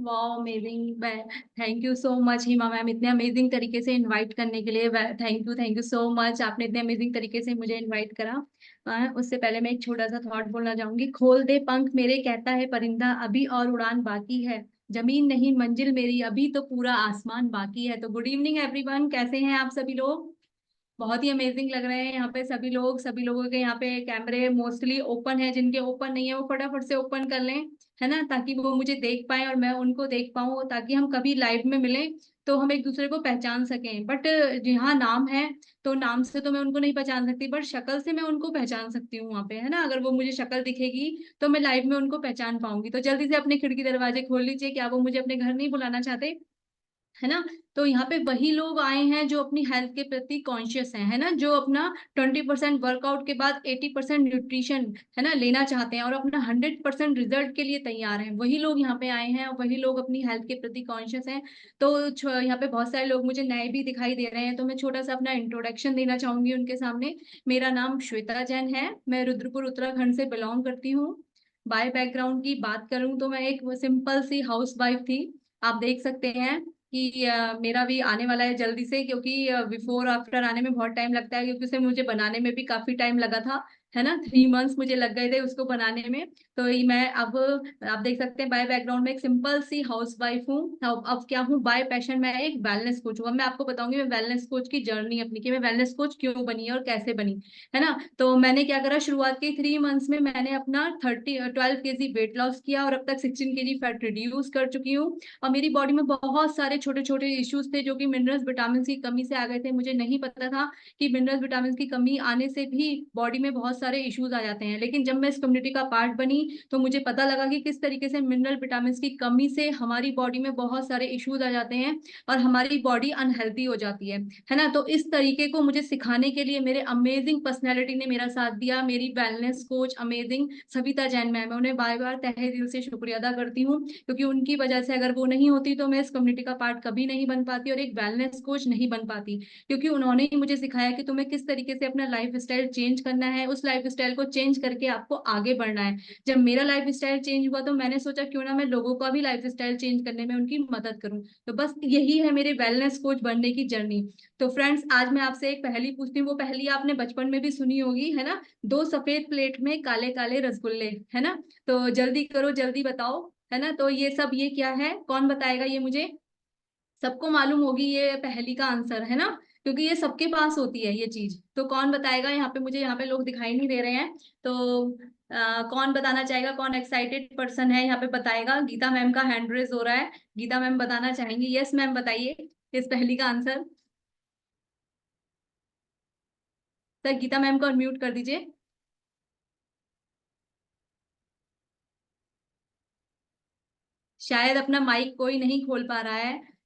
वाह amazing. Thank you so much Hima ma'am, इतने amazing तरीके से इनवाइट करने के लिए। थैंक यू सो मच, आपने इतने अमेजिंग तरीके से मुझे इनवाइट करा। उससे पहले मैं एक छोटा सा थॉट बोलना चाहूंगी। खोल दे पंख मेरे कहता है परिंदा, अभी और उड़ान बाकी है। जमीन नहीं मंजिल मेरी, अभी तो पूरा आसमान बाकी है। तो गुड इवनिंग एवरीवन, कैसे हैं आप सभी लोग? बहुत ही अमेजिंग लग रहे हैं यहाँ पे सभी लोग। सभी लोगों के यहाँ पे कैमरे मोस्टली ओपन है, जिनके ओपन नहीं है वो फटाफट से ओपन कर लें, है ना, ताकि वो मुझे देख पाए और मैं उनको देख पाऊँ, ताकि हम कभी लाइव में मिलें तो हम एक दूसरे को पहचान सकें। बट यहाँ नाम है तो नाम से तो मैं उनको नहीं पहचान सकती, बट शक्ल से मैं उनको पहचान सकती हूँ वहां पे, है ना। अगर वो मुझे शक्ल दिखेगी तो मैं लाइव में उनको पहचान पाऊंगी। तो जल्दी से अपने खिड़की दरवाजे खोल लीजिए, क्या वो मुझे अपने घर नहीं बुलाना चाहते, है ना। तो यहाँ पे वही लोग आए हैं जो अपनी हेल्थ के प्रति कॉन्शियस हैं, है ना, जो अपना 20% वर्कआउट के बाद 80% न्यूट्रिशन, है ना, लेना चाहते हैं और अपना 100% रिजल्ट के लिए तैयार हैं। वही लोग यहाँ पे आए हैं और वही लोग अपनी हेल्थ के प्रति कॉन्शियस हैं। तो यहाँ पे बहुत सारे लोग मुझे नए भी दिखाई दे रहे हैं, तो मैं छोटा सा अपना इंट्रोडक्शन देना चाहूंगी उनके सामने। मेरा नाम श्वेता जैन है, मैं रुद्रपुर उत्तराखंड से बिलोंग करती हूँ। बाय बैकग्राउंड की बात करूं तो मैं एक सिंपल सी हाउस वाइफ थी। आप देख सकते हैं कि मेरा भी आने वाला है जल्दी से, क्योंकि बिफोर आफ्टर आने में बहुत टाइम लगता है, क्योंकि उसे मुझे बनाने में भी काफी टाइम लगा था, है ना। 3 मंथ्स मुझे लग गए थे उसको बनाने में। तो ये मैं अब, आप देख सकते हैं बाय बैकग्राउंड में एक सिंपल सी हाउस वाइफ हूँ। अब क्या हूँ, बाय पैशन मैं एक वेलनेस कोच हूँ। अब मैं आपको बताऊंगी मैं वेलनेस कोच की जर्नी अपनी, कि मैं वेलनेस कोच क्यों बनी और कैसे बनी, है ना। तो मैंने क्या करा, शुरुआत के 3 मंथ्स में मैंने अपना 12 kg वेट लॉस किया और अब तक 16 kg फैट रिड्यूस कर चुकी हूँ। और मेरी बॉडी में बहुत सारे छोटे छोटे इश्यूज थे जो कि मिनरल्स विटामिन की कमी से आ गए थे। मुझे नहीं पता था कि मिनरल्स विटामिन की कमी आने से भी बॉडी में बहुत सारे इश्यूज आ जाते हैं, लेकिन जब मैं इस कम्युनिटी का पार्ट बनी तो मुझे पता लगा कि किस तरीके से मिनरल विटामिन की कमी से हमारी बॉडी में बहुत सारे इश्यूज आ जाते हैं और हमारी बॉडी अनहेल्थी हो जाती है ना। तो इस तरीके को मुझे सिखाने के लिए मेरे अमेजिंग पर्सनैलिटी ने मेरा साथ दिया। मेरी wellness coach amazing Savita Jain ma'am है, उन्हें बार बार तहे दिल से शुक्रिया अदा करती हूँ, क्योंकि उनकी वजह से अगर वो नहीं होती तो मैं इस कम्युनिटी का पार्ट कभी नहीं बन पाती और एक वेलनेस कोच नहीं बन पाती। क्योंकि उन्होंने ही मुझे सिखाया कि तुम्हें किस तरीके से अपना लाइफ स्टाइल चेंज करना है, उस लाइफ स्टाइल को चेंज करके आपको आगे बढ़ना है। जब मेरा लाइफ स्टाइल चेंज हुआ तो मैंने सोचा क्यों ना मैं लोगों का भी लाइफ स्टाइल चेंज करने में उनकी मदद करूं। तो बस यही है मेरे वेलनेस कोच बनने की जर्नी। तो फ्रेंड्स, आज मैं आपसे एक पहेली पूछती हूँ। वो पहेली आपने बचपन में भी सुनी होगी, है ना, दो सफेद प्लेट में काले काले रसगुल्ले, है ना। तो जल्दी करो, जल्दी बताओ, है ना। तो ये सब ये क्या है, कौन बताएगा ये मुझे? सबको मालूम होगी ये पहेली का आंसर, है ना, क्योंकि ये सबके पास होती है ये चीज। तो कौन बताएगा? यहाँ पे मुझे यहाँ पे लोग दिखाई नहीं दे रहे हैं, तो कौन बताना चाहेगा? कौन एक्साइटेड पर्सन है यहाँ पे बताएगा? गीता मैम का हैंड रेज हो रहा है, गीता मैम बताना चाहेंगी। यस मैम, बताइए इस पहेली का आंसर। सर गीता मैम को अनम्यूट कर दीजिए। शायद अपना माइक कोई नहीं खोल पा रहा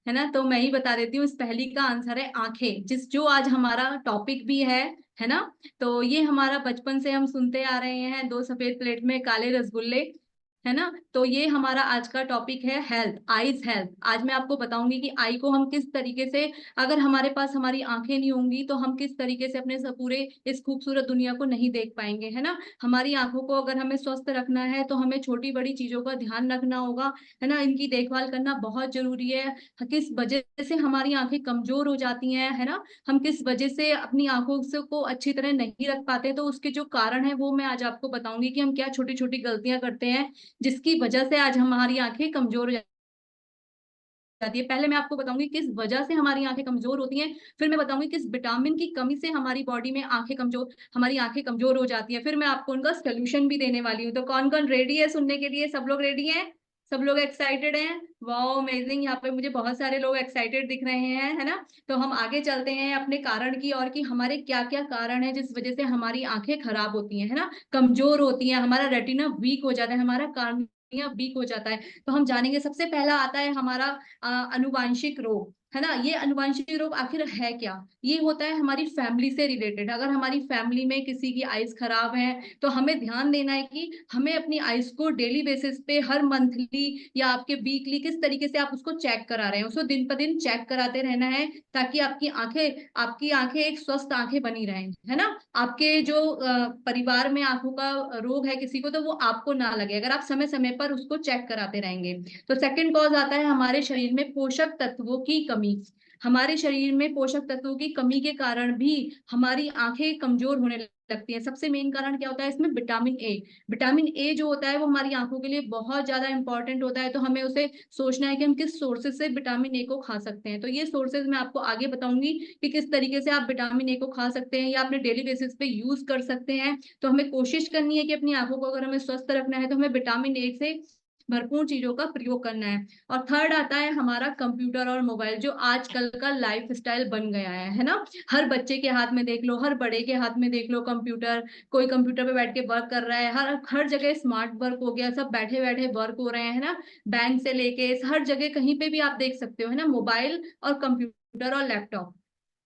है ना। तो मैं ही बता देती हूँ, इस पहेली का आंसर है आंखें, जिस जो आज हमारा टॉपिक भी है ना। तो ये हमारा बचपन से हम सुनते आ रहे हैं, दो सफेद प्लेट में काले रसगुल्ले, है ना। तो ये हमारा आज का टॉपिक है हेल्थ, आईज हेल्थ। आज मैं आपको बताऊंगी कि आई को हम किस तरीके से, अगर हमारे पास हमारी आंखें नहीं होंगी तो हम किस तरीके से अपने पूरे इस खूबसूरत दुनिया को नहीं देख पाएंगे, है ना। हमारी आंखों को अगर हमें स्वस्थ रखना है तो हमें छोटी बड़ी चीजों का ध्यान रखना होगा, है ना। इनकी देखभाल करना बहुत जरूरी है। किस वजह से हमारी आंखें कमजोर हो जाती हैं, है ना, हम किस वजह से अपनी आंखों से को अच्छी तरह नहीं रख पाते, तो उसके जो कारण है वो मैं आज आपको बताऊंगी कि हम क्या छोटी छोटी गलतियां करते हैं जिसकी वजह से आज हमारी आंखें कमजोर हो जाती है। पहले मैं आपको बताऊंगी किस वजह से हमारी आंखें कमजोर होती हैं, फिर मैं बताऊंगी किस विटामिन की कमी से हमारी बॉडी में हमारी आंखें कमजोर हो जाती है, फिर मैं आपको उनका सोल्यूशन भी देने वाली हूँ। तो कौन कौन रेडी है सुनने के लिए? सब लोग रेडी हैं? सब लोग एक्साइटेड हैं? वाओ अमेजिंग, यहाँ पे मुझे बहुत सारे लोग एक्साइटेड दिख रहे हैं, है ना। तो हम आगे चलते हैं अपने कारण की, और कि हमारे क्या क्या कारण है जिस वजह से हमारी आंखें खराब होती हैं, है ना, कमजोर होती हैं, हमारा रेटिना वीक हो जाता है, हमारा कार्निया वीक हो जाता है। तो हम जानेंगे। सबसे पहला आता है हमारा अनुवांशिक रोग, है ना। ये अनुवांशिक रोग आखिर है क्या? ये होता है हमारी फैमिली से रिलेटेड। अगर हमारी फैमिली में किसी की आइज खराब है तो हमें ध्यान देना है कि हमें अपनी आइज को डेली बेसिस पे, हर मंथली या आपके वीकली, किस तरीके से आप उसको चेक करा रहे हैं, उसको दिन पर दिन चेक कराते रहना है, ताकि आपकी आंखें एक स्वस्थ आंखें बनी रहें, है ना। आपके जो परिवार में आंखों का रोग है किसी को, तो वो आपको ना लगे अगर आप समय समय पर उसको चेक कराते रहेंगे। तो सेकंड कॉज आता है हमारे शरीर में पोषक तत्वों की कमी। हमारे शरीर में पोषक तत्वों की कमी के कारण भी हमारी आंखें कमजोर होने लगती हैं। सबसे मेन कारण क्या होता है इसमें? Vitamin A. विटामिन ए जो होता है वो हमारी आंखों के लिए बहुत ज्यादा इंपॉर्टेंट होता है। तो हमें उसे सोचना है कि हम किस सोर्सेज से विटामिन ए को खा सकते हैं। तो ये सोर्सेज मैं आपको आगे बताऊंगी कि किस तरीके से आप विटामिन ए को खा सकते हैं या अपने डेली बेसिस पे यूज कर सकते हैं। तो हमें कोशिश करनी है कि अपनी आंखों को अगर हमें स्वस्थ रखना है तो हमें विटामिन ए से भरपूर चीजों का प्रयोग करना है। और थर्ड आता है हमारा कंप्यूटर और मोबाइल, जो आजकल का लाइफ स्टाइल बन गया है ना। हर बच्चे के हाथ में देख लो, हर बड़े के हाथ में देख लो कंप्यूटर। कोई कंप्यूटर पे बैठ के वर्क कर रहा है, हर हर जगह स्मार्ट वर्क हो गया, सब बैठे बैठे वर्क हो रहे हैं, है ना। बैंक से लेके हर जगह कहीं पे भी आप देख सकते हो, है ना, मोबाइल और कंप्यूटर और लैपटॉप,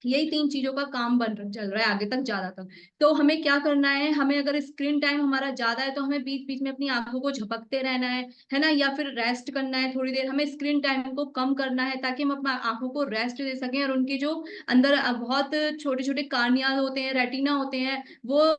यही तीन चीजों का काम चल रहा है आगे तक, ज्यादा तक। तो हमें क्या करना है, हमें अगर स्क्रीन टाइम हमारा ज्यादा है तो हमें बीच बीच में अपनी आंखों को झपकते रहना है ना, या फिर रेस्ट करना है थोड़ी देर। हमें स्क्रीन टाइम को कम करना है ताकि हम अपनी आंखों को रेस्ट दे सकें और उनकी जो अंदर बहुत छोटे छोटे कार्निया होते हैं, रेटिना होते हैं, वो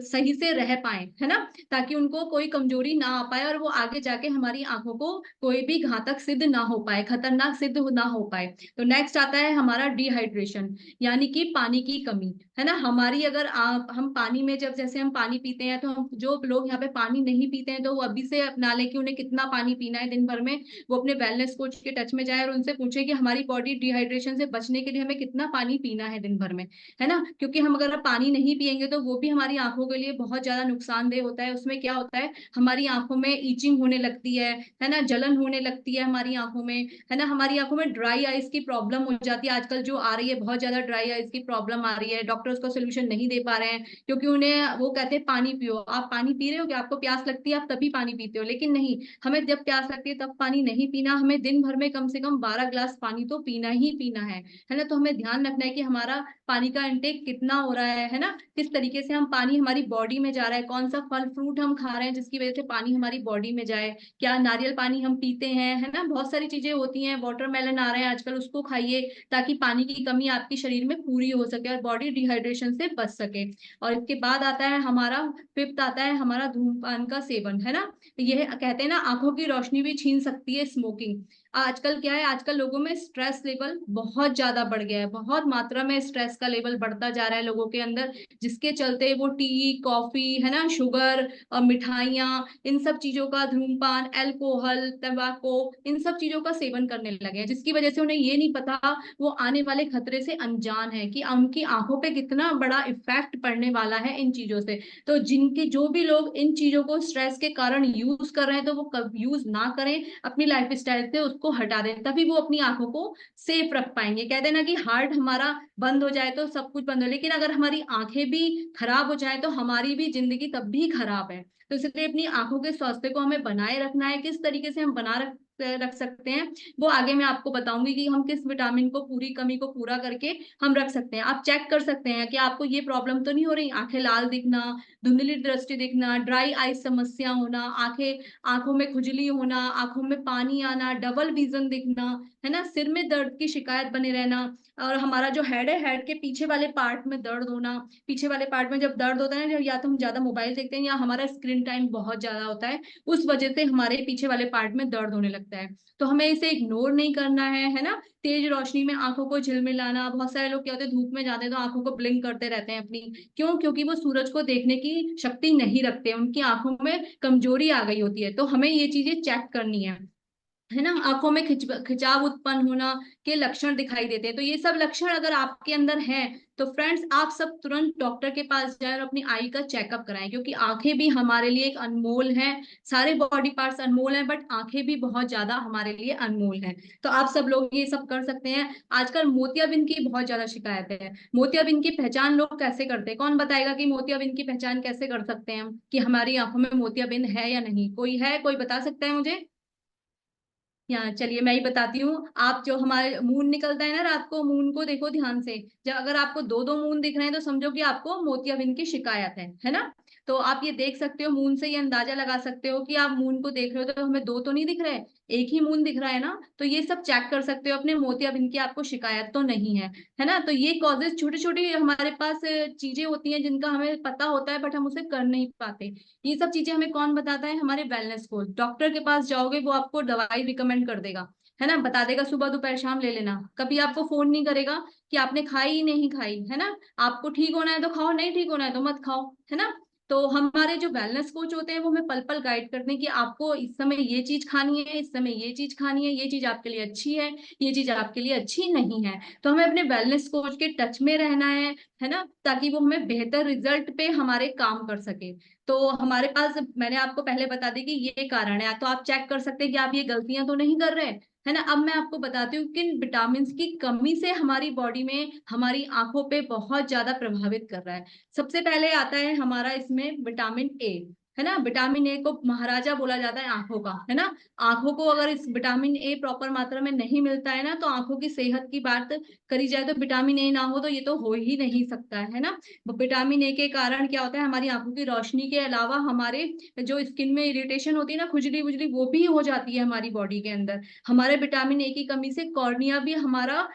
सही से रह पाए, है ना, ताकि उनको कोई कमजोरी ना आ पाए और वो आगे जाके हमारी आंखों को कोई भी घातक सिद्ध ना हो पाए, खतरनाक सिद्ध ना हो पाए। तो नेक्स्ट आता है हमारा डिहाइड्रेशन, यानी कि पानी की कमी, है ना। हमारी अगर हम पानी में, जब जैसे हम पानी पीते हैं, तो हम जो लोग यहाँ पे पानी नहीं पीते हैं तो वो अभी से अपना लें कि उन्हें कितना पानी पीना है दिन भर में। वो अपने वेलनेस कोच के टच में जाए और उनसे पूछे कि हमारी बॉडी डिहाइड्रेशन से बचने के लिए हमें कितना पानी पीना है दिन भर में, है ना। क्योंकि हम अगर पानी नहीं पियेंगे तो वो भी हमारी आंखों के लिए बहुत ज्यादा नुकसानदेह होता है। उसमें क्या होता है, हमारी आंखों में ईचिंग होने लगती है ना, जलन होने लगती है हमारी आंखों में, है ना। हमारी आंखों में ड्राई आइज की प्रॉब्लम हो जाती है आजकल, जो आ रही है बहुत ज्यादा ड्राई आइज की प्रॉब्लम आ रही है। डॉक्टर उसका सोल्यूशन नहीं दे पा रहे हैं क्योंकि उन्हें वो कहते हैं पानी पियो। आप पानी पी रहे हो कि आपको प्यास लगती है आप तभी पानी पीते हो, लेकिन नहीं, हमें जब प्यास लगती है तब पानी नहीं पीना। हमें दिन भर में कम से कम 12 ग्लास पानी तो पीना ही पीना है ना। तो हमें ध्यान रखना है कि हमारा पानी का इंटेक कितना हो रहा है ना, किस तरीके से हम पानी हमारी बॉडी में जा रहा है, कौन सा फल फ्रूट हम खा रहे हैं जिसकी वजह से पानी हमारी बॉडी में जाए, क्या नारियल पानी हम पीते हैं, है ना। बहुत सारी चीजें होती हैं, वाटरमेलन आ रहे हैं आजकल, उसको खाइए ताकि पानी की कमी आपके शरीर में पूरी हो सके और बॉडी डिहाइड्रेशन से बच सके। और इसके बाद आता है हमारा फिफ्थ, आता है हमारा धूम्रपान का सेवन, है ना। यह कहते हैं ना आंखों की रोशनी भी छीन सकती है स्मोकिंग। आजकल क्या है, आजकल लोगों में स्ट्रेस लेवल बहुत ज्यादा बढ़ गया है, बहुत मात्रा में स्ट्रेस का लेवल बढ़ता जा रहा है लोगों के अंदर, जिसके चलते वो टी कॉफी, है ना, शुगर और मिठाइयाँ, इन सब चीजों का, धूम्रपान, अल्कोहल, तंबाकू, इन सब चीजों का सेवन करने लगे हैं, जिसकी वजह से उन्हें ये नहीं पता, वो आने वाले खतरे से अनजान है कि उनकी आंखों पे कितना बड़ा इफेक्ट पड़ने वाला है इन चीजों से। तो जिनके जो भी लोग इन चीजों को स्ट्रेस के कारण यूज कर रहे हैं तो वो कब यूज ना करें, अपनी लाइफ स्टाइल से उसको हटा दें, तभी वो अपनी आंखों को सेफ रख पाएंगे। कहते हैं ना कि हार्ट हमारा बंद हो जाए तो सब कुछ बंद हो, लेकिन अगर हमारी आंखें भी खराब हो जाए तो हमारी भी जिंदगी तब भी खराब है। तो इसलिए अपनी आंखों के स्वास्थ्य को हमें बनाए रखना है। किस तरीके से हम रख सकते हैं वो आगे मैं आपको बताऊंगी कि हम किस विटामिन को, पूरी कमी को पूरा करके हम रख सकते हैं। आप चेक कर सकते हैं कि आपको ये प्रॉब्लम तो नहीं हो रही, आंखें लाल दिखना, धुंधली दृष्टि दिखना, ड्राई आई समस्या होना, आंखों में खुजली होना, आंखों में पानी आना, डबल विजन दिखना, है ना, सिर में दर्द की शिकायत बने रहना, और हमारा जो हेड है, हेड के पीछे वाले पार्ट में दर्द होना। पीछे वाले पार्ट में जब दर्द होता है ना, या तो हम ज्यादा मोबाइल देखते हैं या हमारा स्क्रीन टाइम बहुत ज्यादा होता है, उस वजह से हमारे पीछे वाले पार्ट में दर्द होने लगता है। तो हमें इसे इग्नोर नहीं करना है ना। तेज रोशनी में आंखों को झिलमिलाना, बहुत सारे लोग क्या होते हैं, धूप में जाते हैं तो आंखों को ब्लिंक करते रहते हैं अपनी, क्यों? क्योंकि वो सूरज को देखने की शक्ति नहीं रखते, उनकी आंखों में कमजोरी आ गई होती है। तो हमें ये चीजें चेक करनी है ना। आंखों में खिंचाव उत्पन्न होना के लक्षण दिखाई देते हैं। तो ये सब लक्षण अगर आपके अंदर हैं तो फ्रेंड्स आप सब तुरंत डॉक्टर के पास जाएं और अपनी आई का चेकअप कराएं, क्योंकि आंखें भी हमारे लिए एक अनमोल है। सारे बॉडी पार्ट्स अनमोल हैं बट आंखें भी बहुत ज्यादा हमारे लिए अनमोल है। तो आप सब लोग ये सब कर सकते हैं। आजकल मोतियाबिंद की बहुत ज्यादा शिकायत है। मोतियाबिंद की पहचान लोग कैसे करते हैं? कौन बताएगा कि मोतियाबिंद की पहचान कैसे कर सकते हैं हम, कि हमारी आंखों में मोतियाबिंद है या नहीं? कोई है, कोई बता सकता है मुझे? यहाँ चलिए मैं ही बताती हूँ। आप जो हमारे मून निकलता है ना रात को, मून को देखो ध्यान से। जब अगर आपको दो दो मून दिख रहे हैं तो समझो कि आपको मोतियाबिंद की शिकायत है ना। तो आप ये देख सकते हो, मून से ये अंदाजा लगा सकते हो कि आप मून को देख रहे हो तो हमें दो तो नहीं दिख रहे, एक ही मून दिख रहा है ना। तो ये सब चेक कर सकते हो अपने मोतियाबिंद की आपको शिकायत तो नहीं है ना। तो ये कॉजेज छोटी छोटी हमारे पास चीजें होती हैं जिनका हमें पता होता है बट हम उसे कर नहीं पाते। ये सब चीजें हमें कौन बताता है? हमारे वेलनेस कोच। डॉक्टर के पास जाओगे वो आपको दवाई रिकमेंड कर देगा, है ना, बता देगा सुबह दोपहर शाम ले लेना। कभी आपको फोन नहीं करेगा कि आपने खाई ही नहीं खाई, है ना। आपको ठीक होना है तो खाओ, नहीं ठीक होना है तो मत खाओ, है ना। तो हमारे जो वेलनेस कोच होते हैं वो हमें पल पल गाइड करते हैं कि आपको इस समय ये चीज खानी है, इस समय ये चीज खानी है, ये चीज आपके लिए अच्छी है, ये चीज आपके लिए अच्छी नहीं है। तो हमें अपने वेलनेस कोच के टच में रहना है ना, ताकि वो हमें बेहतर रिजल्ट पे हमारे काम कर सके। तो हमारे पास, मैंने आपको पहले बता दी कि ये कारण है, तो आप चेक कर सकते हैं कि आप ये गलतियां तो नहीं कर रहे, है ना। अब मैं आपको बताती हूँ किन विटामिन की कमी से हमारी बॉडी में, हमारी आंखों पे बहुत ज्यादा प्रभावित कर रहा है। सबसे पहले आता है हमारा इसमें विटामिन ए, है ना। विटामिन ए को महाराजा बोला जाता है आंखों का, है ना। आंखों को अगर इस विटामिन ए प्रॉपर मात्रा में नहीं मिलता है ना, तो आंखों की सेहत की बात करी जाए तो विटामिन ए ना हो तो ये तो हो ही नहीं सकता है ना। विटामिन ए के कारण क्या होता है, हमारी आंखों की रोशनी के अलावा हमारे जो स्किन में इरिटेशन होती है ना, खुजली बुजली, वो भी हो जाती है हमारी बॉडी के अंदर। हमारे विटामिन ए की कमी से कॉर्निया भी हमारा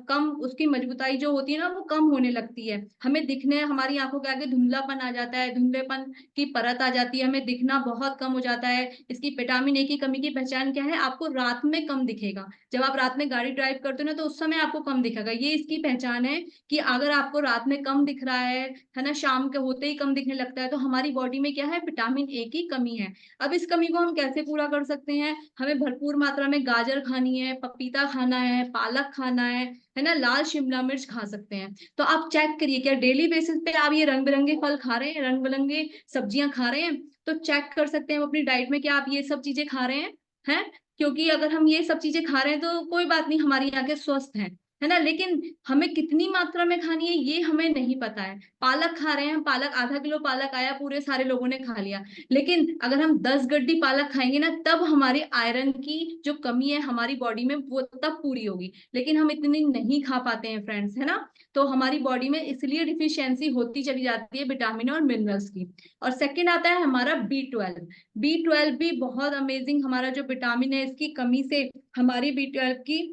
कम, उसकी मजबूताई जो होती है ना वो कम होने लगती है। हमें दिखने, हमारी आंखों के आगे धुंधलापन आ जाता है, धुंधलेपन की परत आ जाती है, हमें दिखना बहुत कम हो जाता है। इसकी विटामिन ए की कमी की पहचान क्या है? आपको रात में कम दिखेगा। जब आप रात में गाड़ी ड्राइव करते हो ना तो उस समय आपको कम दिखेगा, ये इसकी पहचान है। कि अगर आपको रात में कम दिख रहा है ना, शाम के होते ही कम दिखने लगता है, तो हमारी बॉडी में क्या है? विटामिन ए की कमी है। अब इस कमी को हम कैसे पूरा कर सकते हैं? हमें भरपूर मात्रा में गाजर खानी है, पपीता खाना है, पालक खाना है ना, लाल शिमला मिर्च खा सकते हैं। तो आप चेक करिए क्या डेली बेसिस पे आप ये रंग बिरंगे फल खा रहे हैं, रंग बिरंगे सब्जियां खा रहे हैं? तो चेक कर सकते हैं अपनी डाइट में क्या आप ये सब चीजें खा रहे हैं। क्योंकि अगर हम ये सब चीजें खा रहे हैं तो कोई बात नहीं, हमारी आंखें स्वस्थ हैं, है ना। लेकिन हमें कितनी मात्रा में खानी है ये हमें नहीं पता है। पालक खा रहे हैं हम, पालक आधा किलो पालक आया, पूरे सारे लोगों ने खा लिया। लेकिन अगर हम 10 गड्डी पालक खाएंगे ना, तब हमारी आयरन की जो कमी है हमारी बॉडी में वो तब पूरी होगी। लेकिन हम इतनी नहीं खा पाते हैं फ्रेंड्स, है ना। तो हमारी बॉडी में इसलिए डिफिशियंसी होती चली जाती है विटामिन और मिनरल्स की। और सेकंड आता है हमारा B12। B12 भी बहुत अमेजिंग हमारा जो विटामिन है, इसकी कमी से हमारी B12 की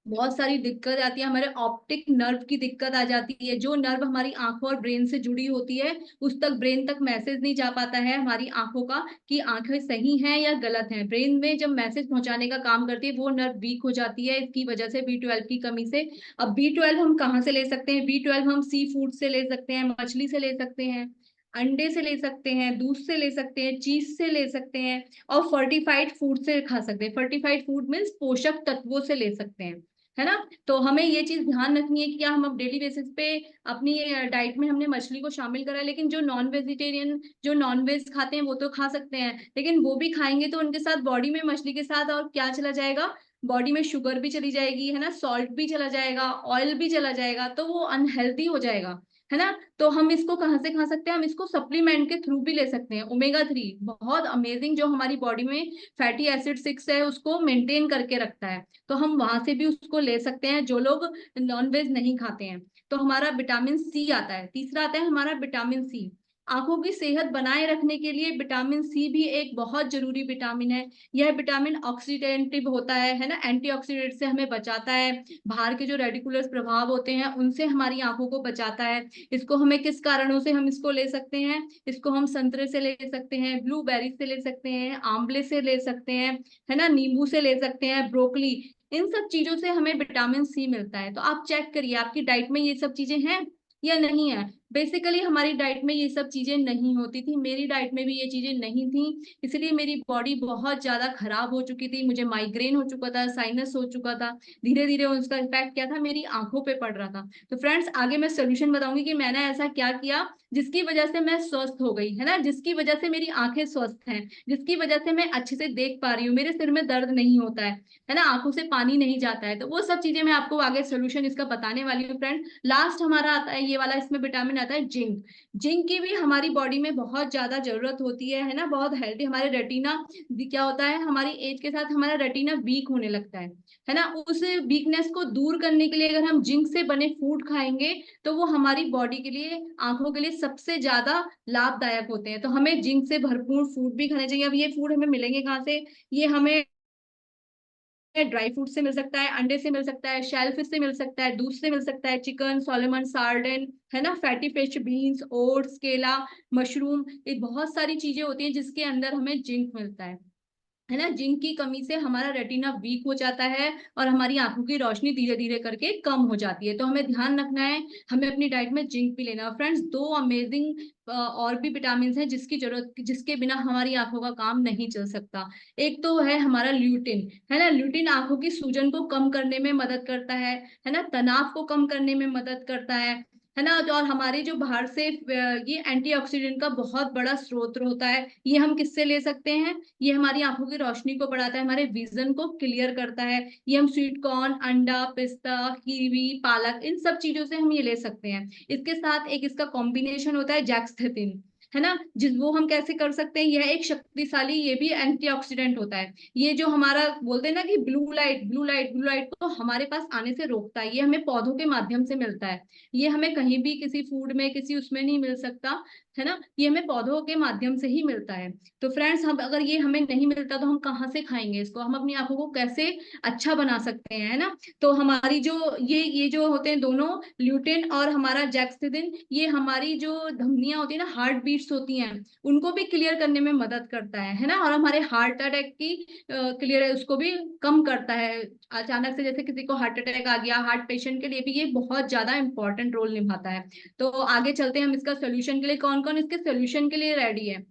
बहुत सारी दिक्कत आती है। हमारे ऑप्टिक नर्व की दिक्कत आ जाती है, जो नर्व हमारी आंखों और ब्रेन से जुड़ी होती है उस तक, ब्रेन तक मैसेज नहीं जा पाता है हमारी आंखों का कि आंखें सही हैं या गलत हैं। ब्रेन में जब मैसेज पहुंचाने का काम करती है वो नर्व वीक हो जाती है इसकी वजह से, B12 की कमी से। अब B12 हम कहाँ से ले सकते हैं? B12 हम सी फूड से ले सकते हैं, मछली से ले सकते हैं, अंडे से ले सकते हैं, दूध से ले सकते हैं, चीज से ले सकते हैं, और फर्टिफाइड फूड से खा सकते हैं। फर्टिफाइड फूड मीन्स पोषक तत्वों से ले सकते हैं, है ना। तो हमें ये चीज ध्यान रखनी है कि क्या हम अब डेली बेसिस पे अपनी डाइट में हमने मछली को शामिल करा है। लेकिन जो नॉन वेजिटेरियन, जो नॉन वेज खाते हैं वो तो खा सकते हैं, लेकिन वो भी खाएंगे तो उनके साथ बॉडी में मछली के साथ और क्या चला जाएगा? बॉडी में शुगर भी चली जाएगी, है ना, सॉल्ट भी चला जाएगा, ऑयल भी चला जाएगा, तो वो अनहेल्दी हो जाएगा, है ना। तो हम इसको कहाँ से खा सकते हैं? हम इसको सप्लीमेंट के थ्रू भी ले सकते हैं। ओमेगा 3 बहुत अमेजिंग, जो हमारी बॉडी में फैटी एसिड 6 है उसको मेंटेन करके रखता है। तो हम वहां से भी उसको ले सकते हैं जो लोग नॉनवेज नहीं खाते हैं। तो हमारा विटामिन सी आता है, तीसरा आता है हमारा विटामिन सी। आंखों की सेहत बनाए रखने के लिए विटामिन सी भी एक बहुत जरूरी विटामिन है। यह विटामिन ऑक्सीडेंटिव होता है ना, एंटीऑक्सीडेंट से हमें बचाता है, बाहर के जो रेडिकुलर प्रभाव होते हैं उनसे हमारी आंखों को बचाता है। इसको हमें किस कारणों से हम इसको ले सकते हैं? इसको हम संतरे से ले सकते हैं, ब्लूबेरी से ले सकते हैं, आंवले से ले सकते हैं, है ना, नींबू से ले सकते हैं, ब्रोकली, इन सब चीजों से हमें विटामिन सी मिलता है। तो आप चेक करिए आपकी डाइट में ये सब चीजें हैं या नहीं है। बेसिकली हमारी डाइट में ये सब चीजें नहीं होती थी, मेरी डाइट में भी ये चीजें नहीं थी, इसलिए मेरी बॉडी बहुत ज्यादा खराब हो चुकी थी, मुझे माइग्रेन हो चुका था, साइनस हो चुका था। धीरे धीरे उसका इफेक्ट क्या था? मेरी आंखों पे पड़ रहा था। तो फ्रेंड्स आगे मैं सोल्यूशन बताऊंगी कि मैंने ऐसा क्या किया जिसकी वजह से मैं स्वस्थ हो गई, है ना, जिसकी वजह से मेरी आंखें स्वस्थ हैं, जिसकी वजह से मैं अच्छे से देख पा रही हूँ, मेरे सिर में दर्द नहीं होता है ना, आंखों से पानी नहीं जाता है। तो वो सब चीजें मैं आपको आगे सोल्यूशन इसका बताने वाली हूँ फ्रेंड। लास्ट हमारा आता है ये वाला, इसमें विटामिन आता है जिंक। जिंक की भी हमारी बॉडी में बहुत ज्यादा जरूरत होती है ना, बहुत हेल्दी। हमारे रेटिना क्या होता है, हमारी एज के साथ हमारा रेटिना वीक होने लगता है ना। उस वीकनेस को दूर करने के लिए अगर हम जिंक से बने फूड खाएंगे तो वो हमारी बॉडी के लिए, आंखों के लिए सबसे ज्यादा लाभदायक होते हैं। तो हमें जिंक से भरपूर फूड भी खाने चाहिए। अब ये फूड हमें मिलेंगे कहाँ से? ये हमें ड्राई फ्रूट से मिल सकता है, अंडे से मिल सकता है, शेल फिश से मिल सकता है, दूध से मिल सकता है, चिकन, सोलेमन, सार्डिन, है ना, फैटी फिश, बीन्स, ओट्स, केला, मशरूम, ये बहुत सारी चीजें होती हैं जिसके अंदर हमें जिंक मिलता है ना। जिंक की कमी से हमारा रेटिना वीक हो जाता है और हमारी आंखों की रोशनी धीरे धीरे करके कम हो जाती है। तो हमें ध्यान रखना है, हमें अपनी डाइट में जिंक भी लेना है। फ्रेंड्स, दो अमेजिंग और भी विटामिन हैं जिसकी जरूरत, जिसके बिना हमारी आंखों का काम नहीं चल सकता। एक तो है हमारा ल्यूटिन, है ना। ल्यूटिन आंखों की सूजन को कम करने में मदद करता है ना, तनाव को कम करने में मदद करता है ना। और हमारे जो बाहर से ये एंटीऑक्सीडेंट का बहुत बड़ा स्रोत होता है। ये हम किससे ले सकते हैं? ये हमारी आंखों की रोशनी को बढ़ाता है, हमारे विजन को क्लियर करता है। ये हम स्वीट कॉर्न, अंडा, पिस्ता, कीवी, पालक, इन सब चीजों से हम ये ले सकते हैं। इसके साथ एक इसका कॉम्बिनेशन होता है जैक्स्थेटिन, है ना, जिस वो हम कैसे कर सकते हैं? यह एक शक्तिशाली, ये भी एंटीऑक्सीडेंट होता है। ये जो हमारा बोलते हैं ना कि ब्लू लाइट को हमारे पास आने से रोकता है। ये हमें पौधों के माध्यम से मिलता है। ये हमें कहीं भी किसी फूड में, किसी उसमें नहीं मिल सकता, है ना। ये हमें पौधों के माध्यम से ही मिलता है। तो फ्रेंड्स, हम अगर ये हमें नहीं मिलता तो हम कहाँ से खाएंगे इसको? हम अपनी आंखों को कैसे अच्छा बना सकते हैं, है ना। तो हमारी जो ये जो होते हैं दोनों, ल्यूटिन और हमारा जैक्सिदिन, ये हमारी जो धमनियां होती है ना, हार्ट बीट्स होती हैं, उनको भी क्लियर करने में मदद करता है ना। और हमारे हार्ट अटैक की क्लियर है, उसको भी कम करता है। अचानक से जैसे किसी को हार्ट अटैक आ गया, हार्ट पेशेंट के लिए भी ये बहुत ज्यादा इंपॉर्टेंट रोल निभाता है। तो आगे चलते हैं हम इसका सोल्यूशन के लिए, कौन कौन इसके सोल्यूशन के लिए रेडी है।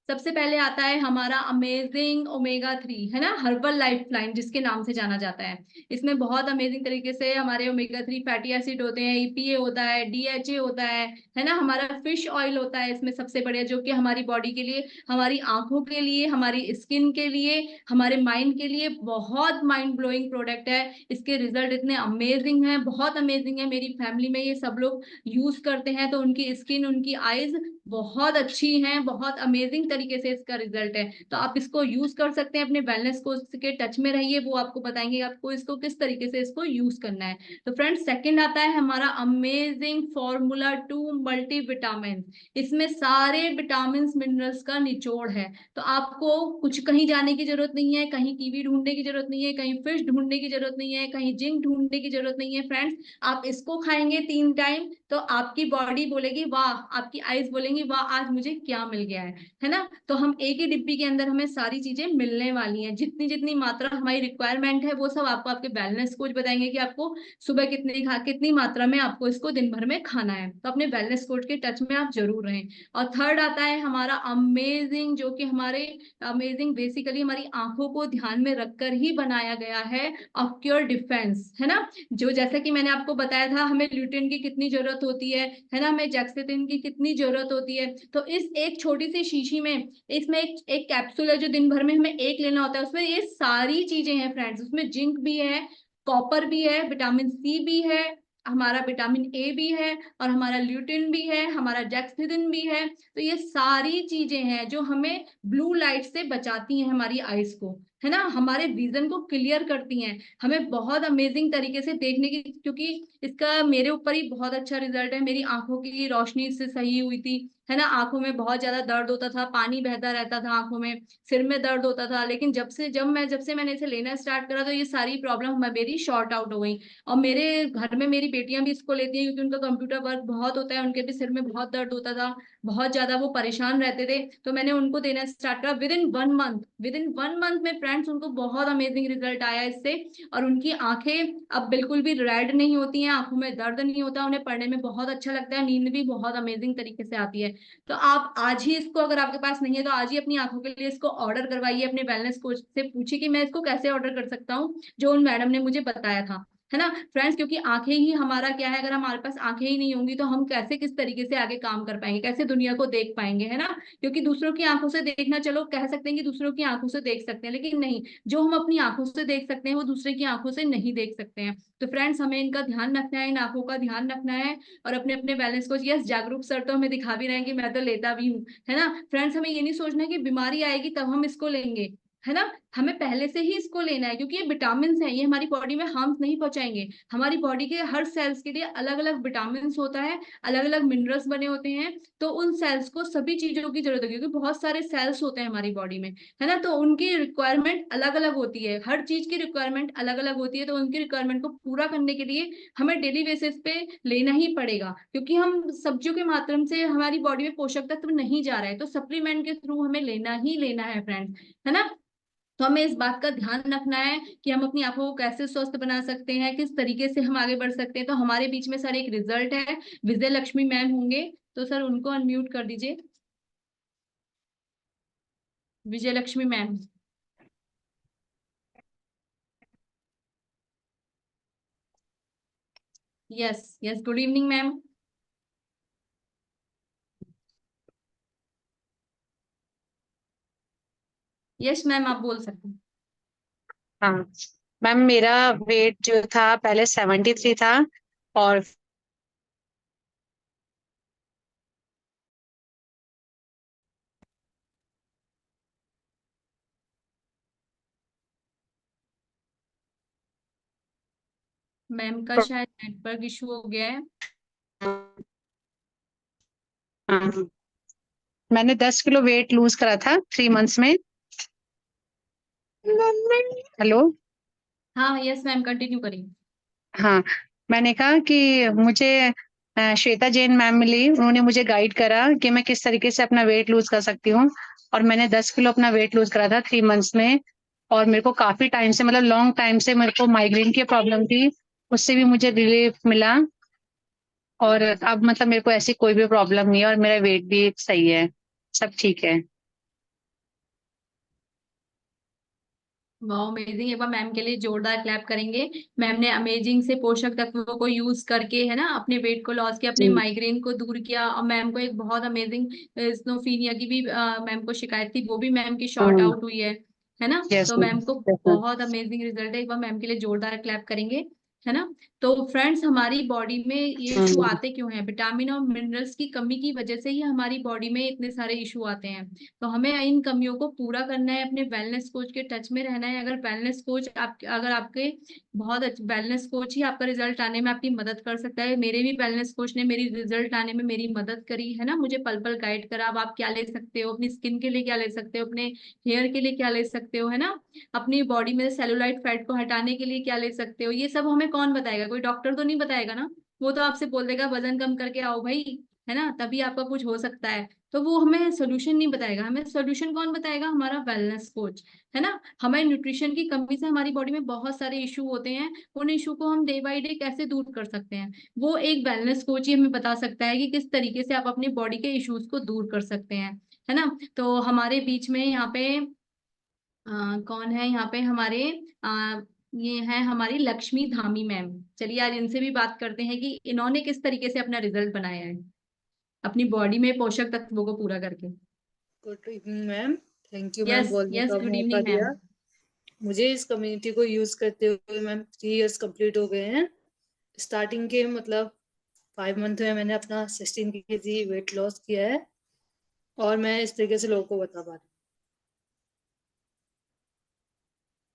सबसे पहले आता है हमारा अमेजिंग ओमेगा 3, है ना, हर्बल लाइफ लाइन जिसके नाम से जाना जाता है। इसमें बहुत अमेजिंग तरीके से हमारे ओमेगा 3 फैटी एसिड होते हैं, ईपीए होता है, डीएचए होता है ना। हमारा फिश ऑयल होता है इसमें सबसे बढ़िया, जो कि हमारी बॉडी के लिए, हमारी आंखों के लिए, हमारी स्किन के लिए, हमारे माइंड के लिए बहुत माइंड ब्लोइंग प्रोडक्ट है। इसके रिजल्ट इतने अमेजिंग हैं, बहुत अमेजिंग है। मेरी फैमिली में ये सब लोग यूज करते हैं तो उनकी स्किन, उनकी आईज बहुत अच्छी हैं, बहुत अमेजिंग तरीके से इसका रिजल्ट है। तो आप इसको यूज कर सकते हैं। अपने वेलनेस कोच के टच में रहिए, वो आपको बताएंगे आपको इसको किस तरीके से इसको यूज करना है। तो फ्रेंड्स, सेकंड आता है हमारा अमेजिंग फॉर्मूला 2 मल्टी विटामिन। इसमें सारे विटामिन मिनरल्स का निचोड़ है। तो आपको कुछ कहीं जाने की जरूरत नहीं है, कहीं कीवी ढूंढने की जरूरत नहीं है, कहीं फिश ढूंढने की जरूरत नहीं है, कहीं जिंक ढूंढने की जरूरत नहीं है। फ्रेंड्स, आप इसको खाएंगे 3 टाइम तो आपकी बॉडी बोलेगी वाह, आपकी आईज बोलेंगी वाह, आज मुझे क्या मिल गया है ना। तो हम एक ही डिब्बी के अंदर हमें सारी चीजें मिलने वाली हैं। जितनी जितनी मात्रा हमारी रिक्वायरमेंट है वो सब आपको आपके वेलनेस कोच बताएंगे कि आपको सुबह कितनी मात्रा में आपको इसको दिन भर में खाना है। तो अपने वेलनेस कोच के टच में आप जरूर रहें। और थर्ड आता है हमारा अमेजिंग, जो कि हमारे अमेजिंग बेसिकली हमारी आंखों को ध्यान में रखकर ही बनाया गया है, ऑक्यूर डिफेंस, है ना। जो जैसा कि मैंने आपको बताया था, हमें ल्यूटिन की कितनी जरूरत होती है ना, हमें जैक्सिथिन की कितनी जरूरत होती है। तो इस एक छोटी सी शीशी में, इसमें एक कैप्सूल है जो दिन भर में हमें एक लेना होता है। उसमें ये सारी चीजें हैं फ्रेंड्स, उसमें जिंक भी है, कॉपर भी है, विटामिन सी भी है, हमारा विटामिन ए भी है, और हमारा ल्यूटिन भी है, हमारा जैक्सिथिन भी है। तो ये सारी चीजें हैं जो हमें ब्लू लाइट से बचाती हैं हमारी आईज को, है ना, हमारे विजन को क्लियर करती हैं, हमें बहुत अमेजिंग तरीके से देखने की, क्योंकि इसका मेरे ऊपर ही बहुत अच्छा रिजल्ट है। मेरी आंखों की रोशनी इससे सही हुई थी, है ना। आंखों में बहुत ज्यादा दर्द होता था, पानी बहता रहता था आंखों में, सिर में दर्द होता था। लेकिन जब से मैंने इसे लेना स्टार्ट करा तो ये सारी प्रॉब्लम मेरी शॉर्ट आउट हो गई। और मेरे घर में मेरी बेटियां भी इसको लेती हैं, क्योंकि उनका कंप्यूटर वर्क बहुत होता है, उनके भी सिर में बहुत दर्द होता था, बहुत ज्यादा वो परेशान रहते थे। तो मैंने उनको देना स्टार्ट करा। विद इन 1 मंथ में फ्रेंड्स उनको बहुत अमेजिंग रिजल्ट आया इससे। और उनकी आंखें अब बिल्कुल भी रेड नहीं होती हैं, आंखों में दर्द नहीं होता, उन्हें पढ़ने में बहुत अच्छा लगता है, नींद भी बहुत अमेजिंग तरीके से आती है। तो आप आज ही इसको, अगर आपके पास नहीं है तो आज ही अपनी आंखों के लिए इसको ऑर्डर करवाइए। अपने वेलनेस कोच से पूछिए कि मैं इसको कैसे ऑर्डर कर सकता हूँ, जो उन मैडम ने मुझे बताया था, है ना फ्रेंड्स, क्योंकि आंखें ही हमारा क्या है, अगर हमारे पास आंखें ही नहीं होंगी तो हम कैसे किस तरीके से आगे काम कर पाएंगे, कैसे दुनिया को देख पाएंगे, है ना। क्योंकि दूसरों की आंखों से देखना, चलो कह सकते हैं कि दूसरों की आंखों से देख सकते हैं, लेकिन नहीं, जो हम अपनी आंखों से देख सकते हैं वो दूसरे की आंखों से नहीं देख सकते हैं। तो फ्रेंड्स हमें इनका ध्यान रखना है, इन आंखों का ध्यान रखना है, और अपने अपने बैलेंस को, यस जागरूक सर तो हमें दिखा भी रहे हैं कि मैं तो लेता भी हूँ, है ना फ्रेंड्स। हमें ये नहीं सोचना कि बीमारी आएगी तब हम इसको लेंगे, है ना, हमें पहले से ही इसको लेना है, क्योंकि ये विटामिन है, ये हमारी बॉडी में हार्म नहीं पहुंचाएंगे। हमारी बॉडी के हर सेल्स के लिए अलग अलग विटामिन होता है, अलग अलग मिनरल्स बने होते हैं, तो उन सेल्स को सभी चीजों की जरूरत है, क्योंकि बहुत सारे सेल्स होते हैं हमारी बॉडी में, है ना, तो उनकी रिक्वायरमेंट अलग अलग होती है, हर चीज की रिक्वायरमेंट अलग अलग होती है, तो उनकी रिक्वायरमेंट को पूरा करने के लिए हमें डेली बेसिस पे लेना ही पड़ेगा, क्योंकि हम सब्जियों के माध्यम से हमारी बॉडी में पोषक तत्व नहीं जा रहा है, तो सप्लीमेंट के थ्रू हमें लेना ही लेना है फ्रेंड्स, है ना। तो हमें इस बात का ध्यान रखना है कि हम अपनी आंखों को कैसे स्वस्थ बना सकते हैं, किस तरीके से हम आगे बढ़ सकते हैं। तो हमारे बीच में सर एक रिजल्ट है, विजय लक्ष्मी मैम होंगे, तो सर उनको अनम्यूट कर दीजिए, Vijay Lakshmi ma'am. Yes yes, good evening ma'am. Yes ma'am, आप बोल सकते हैं। हाँ मैम, मेरा वेट जो था पहले 73 था, और मैम का शायद नेटवर्क इशू हो गया है। हाँ, मैंने 10 किलो वेट लूज करा था 3 मंथ्स में। हेलो। हाँ यस मैम, कंटिन्यू करिए। हाँ, मैंने कहा कि मुझे श्वेता जैन मैम मिली, उन्होंने मुझे गाइड करा कि मैं किस तरीके से अपना वेट लूज कर सकती हूँ। और मैंने 10 किलो अपना वेट लूज करा था 3 मंथ्स में। और मेरे को काफी टाइम से, मतलब लॉन्ग टाइम से मेरे को माइग्रेन की प्रॉब्लम थी, उससे भी मुझे रिलीफ मिला। और अब मतलब मेरे को ऐसी कोई भी प्रॉब्लम नहीं है, और मेरा वेट भी सही है, सब ठीक है। वाह अमेजिंग, एक बार मैम के लिए जोरदार क्लैप करेंगे। मैम ने अमेजिंग से पोषक तत्वों को यूज करके, है ना, अपने वेट को लॉस किया, अपने जी। माइग्रेन को दूर किया। और मैम को एक बहुत अमेजिंग स्नोफीनिया की भी मैम को शिकायत थी, वो भी मैम की शॉर्ट आउट हुई है ना। यस तो मैम को यस। बहुत अमेजिंग रिजल्ट है, एक बार मैम के लिए जोरदार क्लैप करेंगे, है ना। तो फ्रेंड्स हमारी बॉडी में ये इशू आते क्यों हैं, विटामिन और मिनरल्स की कमी की वजह से ही हमारी बॉडी में इतने सारे इशू आते हैं। तो हमें इन कमियों को पूरा करना है, अपने वेलनेस कोच के टच में रहना है। अगर वेलनेस कोच आप, अगर आपके बहुत अच्छे वेलनेस कोच ही आपका रिजल्ट आने में आपकी मदद कर सकता है। मेरे भी वेलनेस कोच ने मेरी रिजल्ट आने में मेरी मदद करी, है ना, मुझे पल पल गाइड करा, अब आप क्या ले सकते हो, अपनी स्किन के लिए क्या ले सकते हो, अपने हेयर के लिए क्या ले सकते हो, है ना, अपनी बॉडी में सेलुलाइट फैट को हटाने के लिए क्या ले सकते हो। ये सब हमें कौन बताएगा, कोई डॉक्टर तो नहीं बताएगा ना। वो तो आपसे बोल देगा वजन कम करके आओ भाई, है ना, तभी आपका कुछ हो सकता है। तो वो हमें सोल्यूशन नहीं बताएगा, हमें सोल्यूशन कौन बताएगा, हमारा वेलनेस कोच, है ना। हमें न्यूट्रिशन की कमी से हमारी बॉडी में बहुत सारे इशू होते हैं, उन इशू को हम डे बाय डे कैसे दूर कर सकते हैं, वो एक वेलनेस कोच ही हमें बता सकता है कि किस तरीके से आप अपनी बॉडी के इश्यूज को दूर कर सकते हैं, है ना। तो हमारे बीच में यहाँ पे कौन है, यहाँ पे हमारे ये है हमारी लक्ष्मी धामी मैम। चलिए आज इनसे भी बात करते हैं कि इन्होंने किस तरीके से अपना रिजल्ट बनाया है अपनी बॉडी में पोषक तत्वों को पूरा करके। Good evening ma'am. Thank you ma'am yes बोलने यस, का गुड मौका इवनिंग मैम। दिया। मुझे इस कम्युनिटी को यूज करते हुए मैम 3 इयर्स कंप्लीट हो गए हैं। स्टार्टिंग के मतलब 5 मंथ में मैंने अपना 16 kg वेट लॉस किया है, और मैं इस तरीके से लोगों को बता पा रही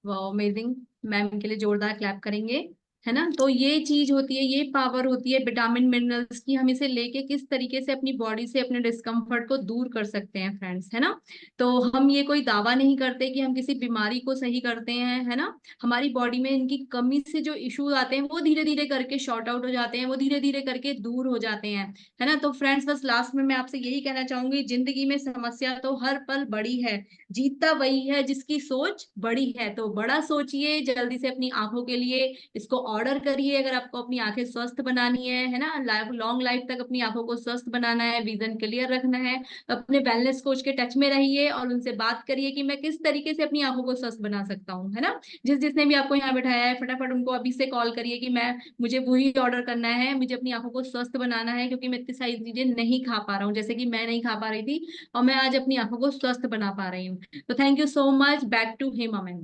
वाह अमेजिंग, मैम के लिए जोरदार क्लैप करेंगे, है ना। तो ये चीज होती है, ये पावर होती है विटामिन मिनरल्स की, हम इसे लेके किस तरीके से अपनी बॉडी से अपने डिस्कम्फर्ट को दूर कर सकते हैं फ्रेंड्स, है ना। तो हम ये कोई दावा नहीं करते कि हम किसी बीमारी को सही करते हैं, है ना। हमारी बॉडी में इनकी कमी से जो इश्यूज आते हैं वो धीरे धीरे करके शॉर्ट आउट हो जाते हैं, वो धीरे धीरे करके दूर हो जाते हैं, है ना। तो फ्रेंड्स बस लास्ट में मैं आपसे यही कहना चाहूंगी, जिंदगी में समस्या तो हर पल बड़ी है, जीतता वही है जिसकी सोच बड़ी है। तो बड़ा सोचिए, जल्दी से अपनी आंखों के लिए इसको ऑर्डर करिए अगर आपको अपनी आंखें स्वस्थ बनानी है ना, लॉन्ग लाइफ तक अपनी आंखों को स्वस्थ बनाना है, विजन क्लियर रखना है। अपने वेलनेस कोच के टच में रहिए और उनसे बात करिए कि मैं किस तरीके से अपनी आंखों को स्वस्थ बना सकता हूँ, है ना। जिसने भी आपको यहाँ बैठाया है, फटाफट उनको अभी से कॉल करिए कि मुझे वही ऑर्डर करना है, मुझे अपनी आंखों को स्वस्थ बनाना है, क्योंकि मैं इतनी सारी चीजें नहीं खा पा रहा हूँ, जैसे कि मैं नहीं खा पा रही थी और मैं आज अपनी आंखों को स्वस्थ बना पा रही हूँ। तो thank you so much. Back to Hema ma'am.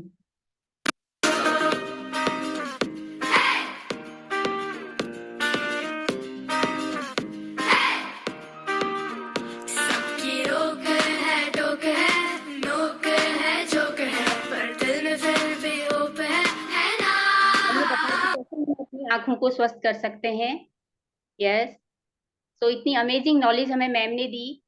सबकी रोक है टोक है नोक है जोक है पर दिल में फिर भी होप है ना। हमें बताया कि कैसे हम अपनी आंखों को स्वस्थ कर सकते हैं। यस, तो इतनी अमेजिंग नॉलेज हमें मैम ने दी।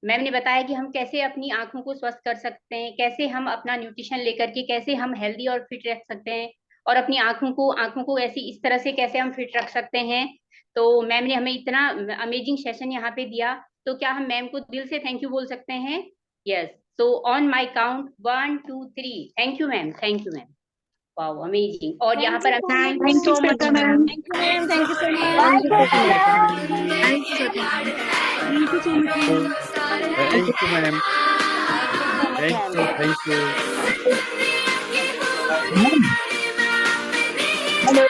मैम ने बताया कि हम कैसे अपनी आंखों को स्वस्थ कर सकते हैं, कैसे हम अपना न्यूट्रिशन लेकर के कैसे हम हेल्दी और फिट रख सकते हैं, और अपनी आंखों को ऐसी इस तरह से कैसे हम फिट रख सकते हैं। तो मैम ने हमें इतना अमेजिंग सेशन यहाँ पे दिया, तो क्या हम मैम को दिल से थैंक यू बोल सकते हैं? Yes, so on my count 1 2 3, thank you ma'am, thank you ma'am, wow amazing. और यहाँ पर thank you so much ma'am. Thank you ma'am, thank you so much. Thank you so much. Thank you so much. Thank you, ma'am. Thank you. Hello.